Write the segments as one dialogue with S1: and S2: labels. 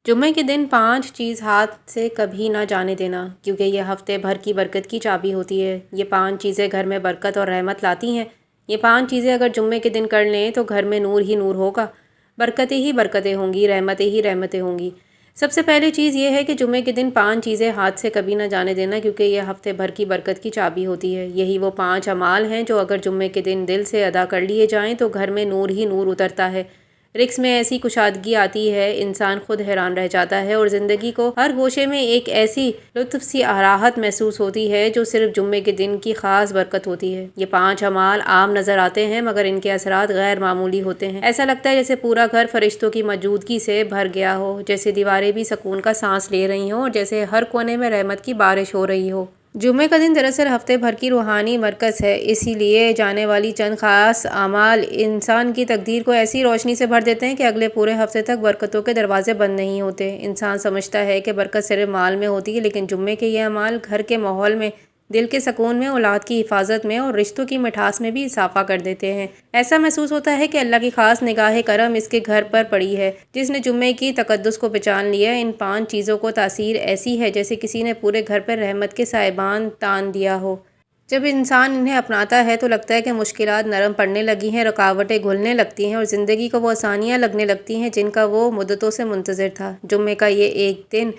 S1: جمعے کے دن 5 چیز ہاتھ سے کبھی نہ جانے دینا، کیونکہ یہ ہفتے بھر کی برکت کی چابی ہوتی ہے۔ یہ 5 چیزیں گھر میں برکت اور رحمت لاتی ہیں۔ یہ 5 چیزیں اگر جمعے کے دن کر لیں تو گھر میں نور ہی نور ہوگا، برکتیں ہی برکتیں ہوں گی، رحمتیں ہی رحمتیں ہوں گی۔ سب سے پہلی چیز یہ ہے کہ جمعے کے دن 5 چیزیں ہاتھ سے کبھی نہ جانے دینا، کیونکہ یہ ہفتے بھر کی برکت کی چابی ہوتی ہے۔ یہی وہ 5 اعمال ہیں جو اگر جمعے کے دن دل سے ادا کر لیے جائیں تو گھر میں نور ہی نور اترتا ہے، رزق میں ایسی کشادگی آتی ہے، انسان خود حیران رہ جاتا ہے اور زندگی کو ہر گوشے میں ایک ایسی لطف سی راحت محسوس ہوتی ہے جو صرف جمعے کے دن کی خاص برکت ہوتی ہے۔ یہ 5 اعمال عام نظر آتے ہیں مگر ان کے اثرات غیر معمولی ہوتے ہیں۔ ایسا لگتا ہے جیسے پورا گھر فرشتوں کی موجودگی سے بھر گیا ہو، جیسے دیواریں بھی سکون کا سانس لے رہی ہوں اور جیسے ہر کونے میں رحمت کی بارش ہو رہی ہو۔ جمعے کا دن دراصل ہفتے بھر کی روحانی مرکز ہے، اسی لیے جانے والی چند خاص اعمال انسان کی تقدیر کو ایسی روشنی سے بھر دیتے ہیں کہ اگلے پورے ہفتے تک برکتوں کے دروازے بند نہیں ہوتے۔ انسان سمجھتا ہے کہ برکت صرف مال میں ہوتی ہے، لیکن جمعے کے یہ اعمال گھر کے ماحول میں، دل کے سکون میں، اولاد کی حفاظت میں اور رشتوں کی مٹھاس میں بھی اضافہ کر دیتے ہیں۔ ایسا محسوس ہوتا ہے کہ اللہ کی خاص نگاہ کرم اس کے گھر پر پڑی ہے جس نے جمعے کی تقدس کو پہچان لیا۔ ان 5 چیزوں کو تاثیر ایسی ہے جیسے کسی نے پورے گھر پر رحمت کے سائبان تان دیا ہو۔ جب انسان انہیں اپناتا ہے تو لگتا ہے کہ مشکلات نرم پڑنے لگی ہیں، رکاوٹیں گھلنے لگتی ہیں اور زندگی کو وہ آسانیاں لگنے لگتی ہیں جن کا وہ مدتوں سے منتظر تھا۔ جمعے کا یہ ایک دن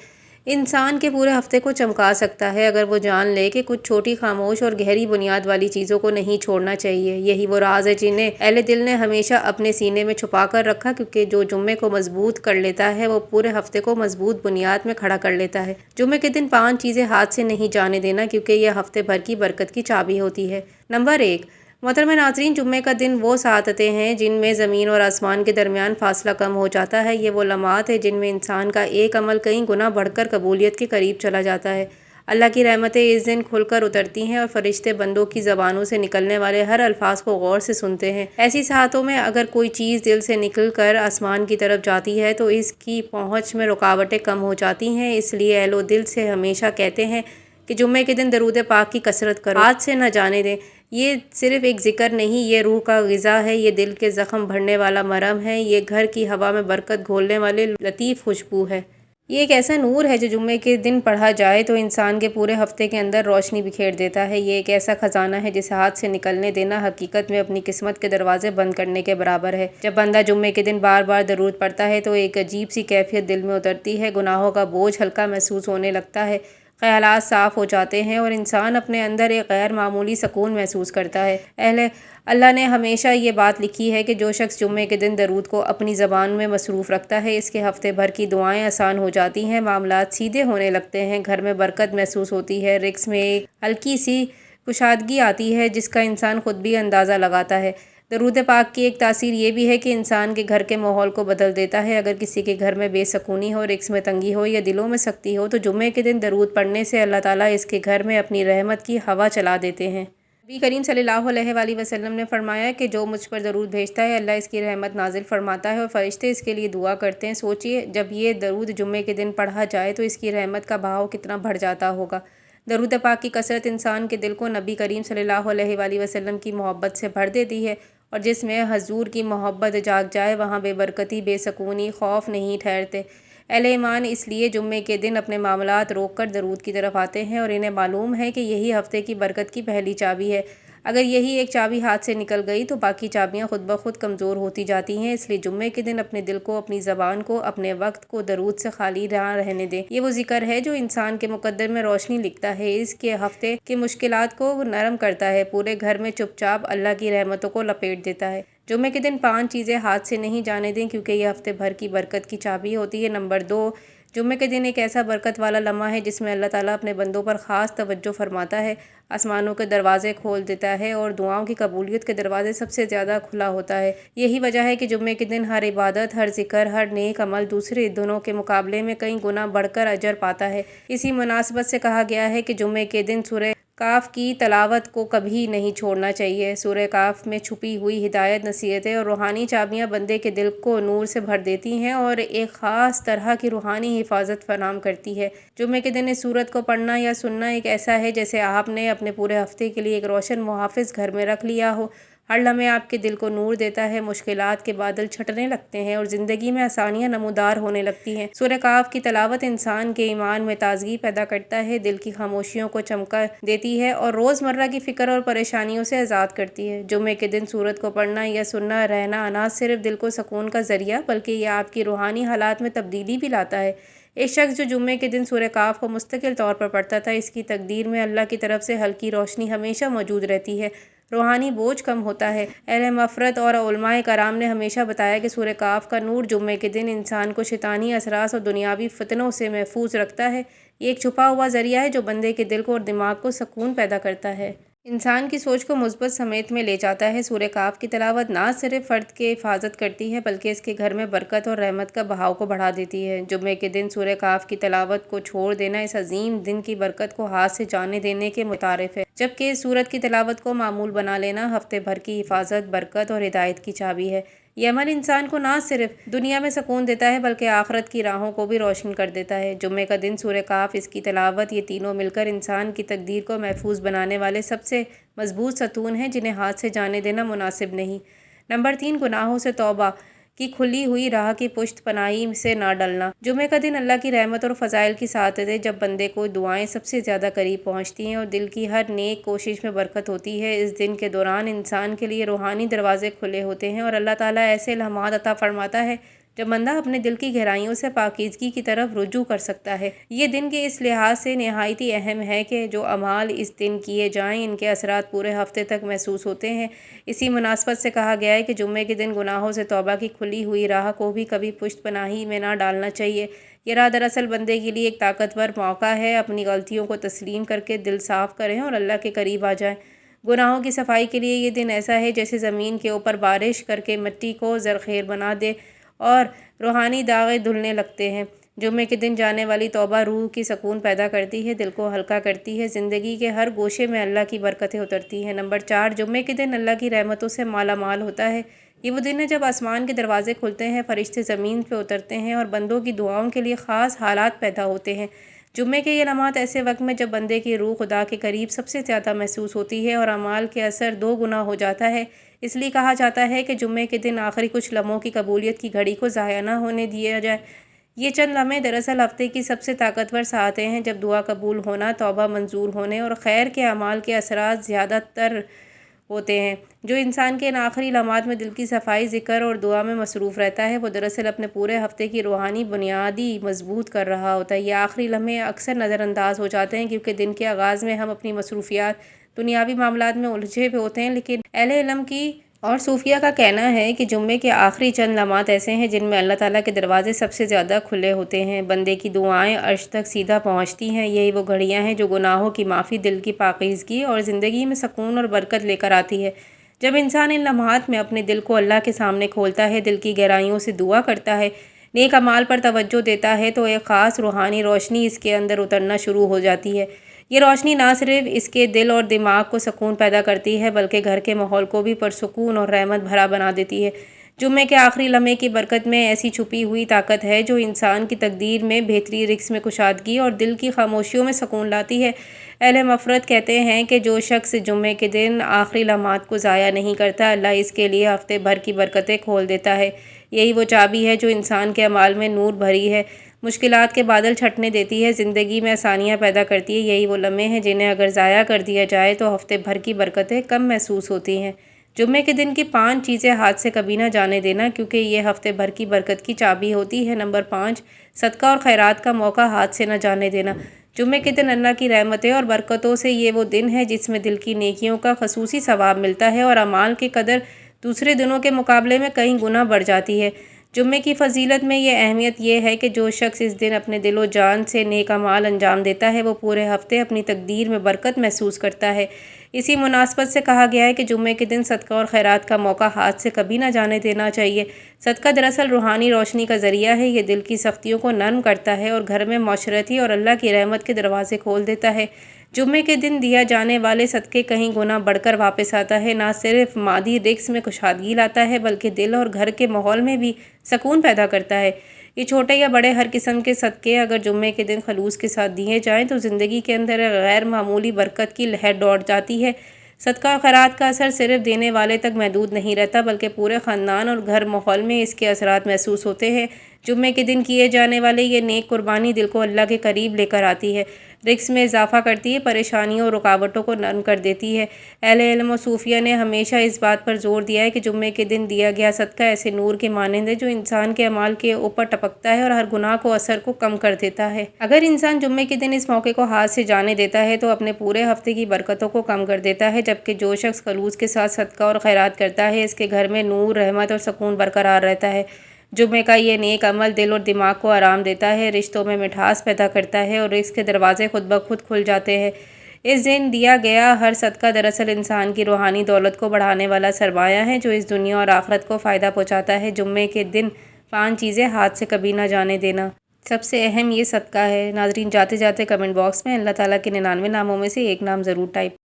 S1: انسان کے پورے ہفتے کو چمکا سکتا ہے اگر وہ جان لے کہ کچھ چھوٹی خاموش اور گہری بنیاد والی چیزوں کو نہیں چھوڑنا چاہیے۔ یہی وہ راز ہے جنہیں اہل دل نے ہمیشہ اپنے سینے میں چھپا کر رکھا، کیونکہ جو جمعے کو مضبوط کر لیتا ہے وہ پورے ہفتے کو مضبوط بنیاد میں کھڑا کر لیتا ہے۔ جمعے کے دن 5 چیزیں ہاتھ سے نہیں جانے دینا، کیونکہ یہ ہفتے بھر کی برکت کی چابی ہوتی ہے۔ نمبر 1، محترم ناظرین، جمعے کا دن وہ ساعتیں ہیں جن میں زمین اور آسمان کے درمیان فاصلہ کم ہو جاتا ہے۔ یہ وہ لمحات ہیں جن میں انسان کا ایک عمل کئی گنا بڑھ کر قبولیت کے قریب چلا جاتا ہے۔ اللہ کی رحمتیں اس دن کھل کر اترتی ہیں اور فرشتے بندوں کی زبانوں سے نکلنے والے ہر الفاظ کو غور سے سنتے ہیں۔ ایسی ساعتوں میں اگر کوئی چیز دل سے نکل کر آسمان کی طرف جاتی ہے تو اس کی پہنچ میں رکاوٹیں کم ہو جاتی ہیں۔ اس لیے اہل دل سے ہمیشہ کہتے ہیں کہ جمعے کے دن درود پاک کی کثرت کرو، ہاتھ سے نہ جانے دیں۔ یہ صرف ایک ذکر نہیں، یہ روح کا غذا ہے، یہ دل کے زخم بھرنے والا مرہم ہے، یہ گھر کی ہوا میں برکت گھولنے والی لطیف خوشبو ہے۔ یہ ایک ایسا نور ہے جو جمعے کے دن پڑھا جائے تو انسان کے پورے ہفتے کے اندر روشنی بکھیر دیتا ہے۔ یہ ایک ایسا خزانہ ہے جسے ہاتھ سے نکلنے دینا حقیقت میں اپنی قسمت کے دروازے بند کرنے کے برابر ہے۔ جب بندہ جمعے کے دن بار بار درود پڑھتا ہے تو ایک عجیب سی کیفیت دل میں اترتی ہے، گناہوں کا بوجھ ہلکا محسوس ہونے لگتا ہے، خیالات صاف ہو جاتے ہیں اور انسان اپنے اندر ایک غیر معمولی سکون محسوس کرتا ہے۔ اللہ نے ہمیشہ یہ بات لکھی ہے کہ جو شخص جمعے کے دن درود کو اپنی زبان میں مصروف رکھتا ہے اس کے ہفتے بھر کی دعائیں آسان ہو جاتی ہیں، معاملات سیدھے ہونے لگتے ہیں، گھر میں برکت محسوس ہوتی ہے، رزق میں ایک ہلکی سی کشادگی آتی ہے جس کا انسان خود بھی اندازہ لگاتا ہے۔ درود پاک کی ایک تاثیر یہ بھی ہے کہ انسان کے گھر کے ماحول کو بدل دیتا ہے۔ اگر کسی کے گھر میں بے سکونی ہو، رزق میں تنگی ہو یا دلوں میں سختی ہو تو جمعے کے دن درود پڑھنے سے اللہ تعالیٰ اس کے گھر میں اپنی رحمت کی ہوا چلا دیتے ہیں۔ نبی کریم صلی اللہ علیہ وآلہ وسلم نے فرمایا کہ جو مجھ پر درود بھیجتا ہے اللہ اس کی رحمت نازل فرماتا ہے اور فرشتے اس کے لیے دعا کرتے ہیں۔ سوچئے جب یہ درود جمعے کے دن پڑھا جائے تو اس کی رحمت کا بہاؤ کتنا بڑھ جاتا ہوگا۔ درود پاک کی کثرت انسان کے دل کو نبی کریم صلی اللہ علیہ وآلہ وسلم کی محبت سے بھر دیتی ہے، اور جس میں حضور کی محبت جاگ جائے وہاں بے برکتی، بے سکونی، خوف نہیں ٹھہرتے۔ اہل ایمان اس لیے جمعے کے دن اپنے معاملات روک کر درود کی طرف آتے ہیں اور انہیں معلوم ہے کہ یہی ہفتے کی برکت کی پہلی چابی ہے۔ اگر یہی ایک چابی ہاتھ سے نکل گئی تو باقی چابیاں خود بخود کمزور ہوتی جاتی ہیں، اس لیے جمعے کے دن اپنے دل کو، اپنی زبان کو، اپنے وقت کو درود سے خالی نہ رہنے دیں۔ یہ وہ ذکر ہے جو انسان کے مقدر میں روشنی لکھتا ہے، اس کے ہفتے کی مشکلات کو نرم کرتا ہے، پورے گھر میں چپ چاپ اللہ کی رحمتوں کو لپیٹ دیتا ہے۔ جمعے کے دن 5 چیزیں ہاتھ سے نہیں جانے دیں کیونکہ یہ ہفتے بھر کی برکت کی چابی ہوتی ہے۔ نمبر 2، جمعے کے دن ایک ایسا برکت والا لمحہ ہے جس میں اللہ تعالیٰ اپنے بندوں پر خاص توجہ فرماتا ہے، آسمانوں کے دروازے کھول دیتا ہے اور دعاؤں کی قبولیت کے دروازے سب سے زیادہ کھلا ہوتا ہے۔ یہی وجہ ہے کہ جمعے کے دن ہر عبادت، ہر ذکر، ہر نیک عمل دوسرے دنوں کے مقابلے میں کئی گنا بڑھ کر اجر پاتا ہے۔ اسی مناسبت سے کہا گیا ہے کہ جمعے کے دن سورہ کاف کی تلاوت کو کبھی نہیں چھوڑنا چاہیے۔ سورہ کاف میں چھپی ہوئی ہدایت، نصیحتیں اور روحانی چابیاں بندے کے دل کو نور سے بھر دیتی ہیں اور ایک خاص طرح کی روحانی حفاظت فراہم کرتی ہے۔ جمعے کے دن اس سورت کو پڑھنا یا سننا ایک ایسا ہے جیسے آپ نے اپنے پورے ہفتے کے لیے ایک روشن محافظ گھر میں رکھ لیا ہو۔ ہر لمحے آپ کے دل کو نور دیتا ہے، مشکلات کے بادل چھٹنے لگتے ہیں اور زندگی میں آسانیاں نمودار ہونے لگتی ہیں۔ سورہ کہف کی تلاوت انسان کے ایمان میں تازگی پیدا کرتا ہے، دل کی خاموشیوں کو چمکا دیتی ہے اور روزمرہ کی فکر اور پریشانیوں سے آزاد کرتی ہے۔ جمعے کے دن سورت کو پڑھنا یا سننا رہنا نہ صرف دل کو سکون کا ذریعہ بلکہ یہ آپ کی روحانی حالات میں تبدیلی بھی لاتا ہے۔ ایک شخص جو جمعے کے دن سورہ کہف کو مستقل طور پر پڑھتا تھا، اس کی تقدیر میں اللہ کی طرف سے ہلکی روشنی ہمیشہ موجود رہتی ہے، روحانی بوجھ کم ہوتا ہے۔ اہل مغفرت اور علماء کرام نے ہمیشہ بتایا کہ سورہ کہف کا نور جمعے کے دن انسان کو شیطانی اثرات اور دنیاوی فتنوں سے محفوظ رکھتا ہے۔ یہ ایک چھپا ہوا ذریعہ ہے جو بندے کے دل کو اور دماغ کو سکون پیدا کرتا ہے، انسان کی سوچ کو مثبت سمت میں لے جاتا ہے۔ سورہ کہف کی تلاوت نہ صرف فرد کی حفاظت کرتی ہے بلکہ اس کے گھر میں برکت اور رحمت کا بہاؤ کو بڑھا دیتی ہے۔ جمعے کے دن سورہ کہف کی تلاوت کو چھوڑ دینا اس عظیم دن کی برکت کو ہاتھ سے جانے دینے کے مترادف ہے، جبکہ اس سورت کی تلاوت کو معمول بنا لینا ہفتے بھر کی حفاظت، برکت اور ہدایت کی چابی ہے۔ یہ عمل انسان کو نہ صرف دنیا میں سکون دیتا ہے بلکہ آخرت کی راہوں کو بھی روشن کر دیتا ہے۔ جمعے کا دن سورہ کہف، اس کی تلاوت، یہ تینوں مل کر انسان کی تقدیر کو محفوظ بنانے والے سب سے مضبوط ستون ہیں جنہیں ہاتھ سے جانے دینا مناسب نہیں۔ نمبر 3، گناہوں سے توبہ کی کھلی ہوئی راہ کی پشت پناہی سے نہ ڈلنا۔ جمعے کا دن اللہ کی رحمت اور فضائل کی ساتھ ہے، جب بندے کو دعائیں سب سے زیادہ قریب پہنچتی ہیں اور دل کی ہر نیک کوشش میں برکت ہوتی ہے۔ اس دن کے دوران انسان کے لیے روحانی دروازے کھلے ہوتے ہیں اور اللہ تعالیٰ ایسے لمحات عطا فرماتا ہے جب بندہ اپنے دل کی گہرائیوں سے پاکیزگی کی طرف رجوع کر سکتا ہے۔ یہ دن کے اس لحاظ سے نہایت اہم ہے کہ جو اعمال اس دن کیے جائیں ان کے اثرات پورے ہفتے تک محسوس ہوتے ہیں۔ اسی مناسبت سے کہا گیا ہے کہ جمعے کے دن گناہوں سے توبہ کی کھلی ہوئی راہ کو بھی کبھی پشت پناہی میں نہ ڈالنا چاہیے۔ یہ راہ دراصل بندے کے لیے ایک طاقتور موقع ہے، اپنی غلطیوں کو تسلیم کر کے دل صاف کریں اور اللہ کے قریب آ جائیں۔ گناہوں کی صفائی کے لیے یہ دن ایسا ہے جیسے زمین کے اوپر بارش کر کے مٹی کو زرخیر بنا دے اور روحانی داغے دھلنے لگتے ہیں۔ جمعے کے دن جانے والی توبہ روح کی سکون پیدا کرتی ہے، دل کو ہلکا کرتی ہے، زندگی کے ہر گوشے میں اللہ کی برکتیں اترتی ہیں۔ نمبر 4، جمعے کے دن اللہ کی رحمتوں سے مالا مال ہوتا ہے۔ یہ وہ دن ہے جب آسمان کے دروازے کھلتے ہیں، فرشتے زمین پہ اترتے ہیں اور بندوں کی دعاؤں کے لیے خاص حالات پیدا ہوتے ہیں۔ جمعے کے یہ لمحات ایسے وقت میں جب بندے کی روح خدا کے قریب سب سے زیادہ محسوس ہوتی ہے اور اعمال کے اثر 2 گنا ہو جاتا ہے۔ اس لیے کہا جاتا ہے کہ جمعے کے دن آخری کچھ لمحوں کی قبولیت کی گھڑی کو ضائع نہ ہونے دیا جائے۔ یہ چند لمحے دراصل ہفتے کی سب سے طاقتور ساعتیں ہیں جب دعا قبول ہونا، توبہ منظور ہونے اور خیر کے اعمال کے اثرات زیادہ تر ہوتے ہیں۔ جو انسان کے ان آخری لمحات میں دل کی صفائی، ذکر اور دعا میں مصروف رہتا ہے، وہ دراصل اپنے پورے ہفتے کی روحانی بنیادی مضبوط کر رہا ہوتا ہے۔ یہ آخری لمحے اکثر نظر انداز ہو جاتے ہیں کیونکہ دن کے آغاز میں ہم اپنی مصروفیات، دنیاوی معاملات میں الجھے ہوئے ہوتے ہیں، لیکن اہل علم کی اور صوفیہ کا کہنا ہے کہ جمعے کے آخری چند لمحات ایسے ہیں جن میں اللہ تعالیٰ کے دروازے سب سے زیادہ کھلے ہوتے ہیں، بندے کی دعائیں عرش تک سیدھا پہنچتی ہیں۔ یہی وہ گھڑیاں ہیں جو گناہوں کی معافی، دل کی پاکیزگی اور زندگی میں سکون اور برکت لے کر آتی ہے۔ جب انسان ان لمحات میں اپنے دل کو اللہ کے سامنے کھولتا ہے، دل کی گہرائیوں سے دعا کرتا ہے، نیک اعمال پر توجہ دیتا ہے، تو ایک خاص روحانی روشنی اس کے اندر اترنا شروع ہو جاتی ہے۔ یہ روشنی نہ صرف اس کے دل اور دماغ کو سکون پیدا کرتی ہے بلکہ گھر کے ماحول کو بھی پرسکون اور رحمت بھرا بنا دیتی ہے۔ جمعے کے آخری لمحے کی برکت میں ایسی چھپی ہوئی طاقت ہے جو انسان کی تقدیر میں بہتری، رزق میں کشادگی اور دل کی خاموشیوں میں سکون لاتی ہے۔ اہل مغفرت کہتے ہیں کہ جو شخص جمعے کے دن آخری لمحات کو ضائع نہیں کرتا، اللہ اس کے لیے ہفتے بھر کی برکتیں کھول دیتا ہے۔ یہی وہ چابی ہے جو انسان کے اعمال میں نور بھری ہے، مشکلات کے بادل چھٹنے دیتی ہے، زندگی میں آسانیاں پیدا کرتی ہے۔ یہی وہ لمحے ہیں جنہیں اگر ضائع کر دیا جائے تو ہفتے بھر کی برکتیں کم محسوس ہوتی ہیں۔ جمعے کے دن کی 5 چیزیں ہاتھ سے کبھی نہ جانے دینا کیونکہ یہ ہفتے بھر کی برکت کی چابی ہوتی ہے۔ نمبر 5، صدقہ اور خیرات کا موقع ہاتھ سے نہ جانے دینا۔ جمعے کے دن اللہ کی رحمتیں اور برکتوں سے یہ وہ دن ہے جس میں دل کی نیکیوں کا خصوصی ثواب ملتا ہے اور اعمال کی قدر دوسرے دنوں کے مقابلے میں کئی گنا بڑھ جاتی ہے۔ جمعے کی فضیلت میں یہ اہمیت یہ ہے کہ جو شخص اس دن اپنے دل و جان سے نیک اعمال انجام دیتا ہے وہ پورے ہفتے اپنی تقدیر میں برکت محسوس کرتا ہے۔ اسی مناسبت سے کہا گیا ہے کہ جمعے کے دن صدقہ اور خیرات کا موقع ہاتھ سے کبھی نہ جانے دینا چاہیے۔ صدقہ دراصل روحانی روشنی کا ذریعہ ہے، یہ دل کی سختیوں کو نرم کرتا ہے اور گھر میں معاشرتی اور اللہ کی رحمت کے دروازے کھول دیتا ہے۔ جمعے کے دن دیا جانے والے صدقے کہیں گنا بڑھ کر واپس آتا ہے، نہ صرف مادی رزق میں کشادگی لاتا ہے بلکہ دل اور گھر کے ماحول میں بھی سکون پیدا کرتا ہے۔ یہ چھوٹے یا بڑے ہر قسم کے صدقے اگر جمعے کے دن خلوص کے ساتھ دیے جائیں تو زندگی کے اندر غیر معمولی برکت کی لہر دوڑ جاتی ہے۔ صدقہ اور خیرات کا اثر صرف دینے والے تک محدود نہیں رہتا بلکہ پورے خاندان اور گھر ماحول میں اس کے اثرات محسوس ہوتے ہیں۔ جمعے کے دن کیے جانے والے یہ نیک قربانی دل کو اللہ کے قریب لے کر آتی ہے، رزق میں اضافہ کرتی ہے، پریشانیوں اور رکاوٹوں کو نرم کر دیتی ہے۔ اہل علم و صوفیہ نے ہمیشہ اس بات پر زور دیا ہے کہ جمعے کے دن دیا گیا صدقہ ایسے نور کے مانند ہے جو انسان کے اعمال کے اوپر ٹپکتا ہے اور ہر گناہ کو اثر کو کم کر دیتا ہے۔ اگر انسان جمعے کے دن اس موقع کو ہاتھ سے جانے دیتا ہے تو اپنے پورے ہفتے کی برکتوں کو کم کر دیتا ہے، جبکہ جو شخص خلوص کے ساتھ صدقہ اور خیرات کرتا ہے اس کے گھر میں نور، رحمت اور سکون برقرار رہتا ہے۔ جمعے کا یہ نیک عمل دل اور دماغ کو آرام دیتا ہے، رشتوں میں مٹھاس پیدا کرتا ہے اور رزق کے دروازے خود بخود کھل جاتے ہیں۔ اس دن دیا گیا ہر صدقہ دراصل انسان کی روحانی دولت کو بڑھانے والا سرمایہ ہے جو اس دنیا اور آخرت کو فائدہ پہنچاتا ہے۔ جمعے کے دن 5 چیزیں ہاتھ سے کبھی نہ جانے دینا۔ سب سے اہم یہ صدقہ ہے۔ ناظرین، جاتے جاتے کمنٹ باکس میں اللہ تعالیٰ کے 99 ناموں میں سے ایک نام ضرور ٹائپ